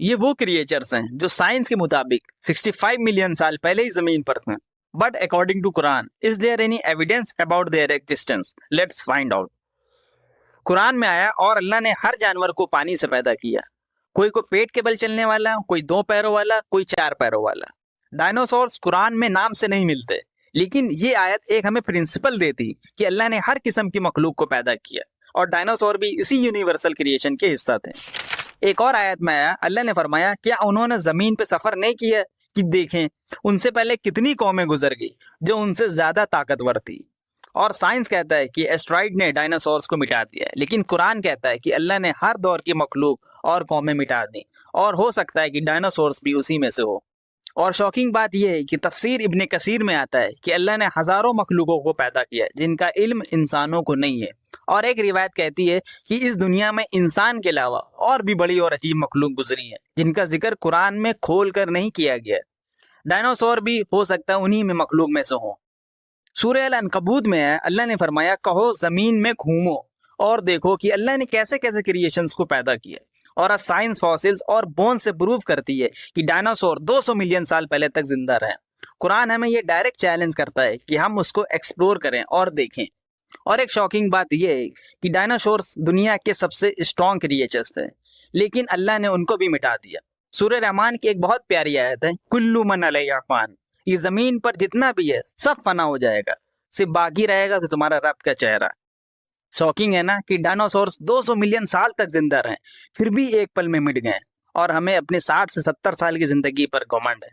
یہ وہ کریچرز ہیں جو سائنس کے مطابق 65 ملین سال پہلے ہی زمین پر تھے. But according to Quran is there any evidence about their existence? Let's find out. Quran میں آیا اور اللہ نے ہر جانور کو پانی سے پیدا کیا. کوئی کو پیٹ کے بل چلنے والا, کوئی 2 پیروں والا, کوئی 4 پیروں والا. ڈائناسورس قرآن میں نام سے نہیں ملتے, لیکن یہ آیت ایک ہمیں پرنسپل دیتی کہ اللہ نے ہر قسم کی مخلوق کو پیدا کیا, اور ڈائناسور بھی اسی یونیورسل کریشن کے حصہ تھے. ایک اور آیت میں آیا, اللہ نے فرمایا کیا انہوں نے زمین پہ سفر نہیں کیا کہ دیکھیں ان سے پہلے کتنی قومیں گزر گئی جو ان سے زیادہ طاقتور تھی. اور سائنس کہتا ہے کہ ایسٹرائیڈ نے ڈائناسورس کو مٹا دیا, لیکن قرآن کہتا ہے کہ اللہ نے ہر دور کی مخلوق اور قومیں مٹا دیں, اور ہو سکتا ہے کہ ڈائناسورس بھی اسی میں سے ہو. اور شاکنگ بات یہ ہے کہ تفسیر ابن کثیر میں آتا ہے کہ اللہ نے ہزاروں مخلوقوں کو پیدا کیا جن کا علم انسانوں کو نہیں ہے. اور ایک روایت کہتی ہے کہ اس دنیا میں انسان کے علاوہ اور بھی بڑی اور عجیب مخلوق گزری ہیں جن کا ذکر قرآن میں کھول کر نہیں کیا گیا. ڈائناسور بھی ہو سکتا ہے انہی میں مخلوق میں سے ہوں. سورہ العنکبوت میں ہے, اللہ نے فرمایا کہو زمین میں گھومو اور دیکھو کہ اللہ نے کیسے کیسے کریشنز کو پیدا کیا. اور سائنس فاسلز اور بون سے پروف کرتی ہے کہ ڈائناسور 200 ملین سال پہلے تک زندہ رہے. قرآن ہمیں یہ ڈائریکٹ چیلنج کرتا ہے کہ ہم اس کو ایکسپلور کریں اور دیکھیں. اور ایک شاکنگ بات یہ ہے کہ ڈائناسورس دنیا کے سب سے اسٹرانگ کریچرز تھے, لیکن اللہ نے ان کو بھی مٹا دیا. سورہ رحمان کی ایک بہت پیاری آیت ہے, کلو من علیہا فان, یہ زمین پر جتنا بھی ہے سب فنا ہو جائے گا, صرف باقی رہے گا تو تمہارا رب کا چہرہ. شاکنگ ہے نا کہ ڈائناسورس 200 ملین سال تک زندہ رہیں, پھر بھی ایک پل میں مٹ گئے, اور ہمیں اپنے 60 سے 70 سال کی زندگی پر گھمنڈ ہے.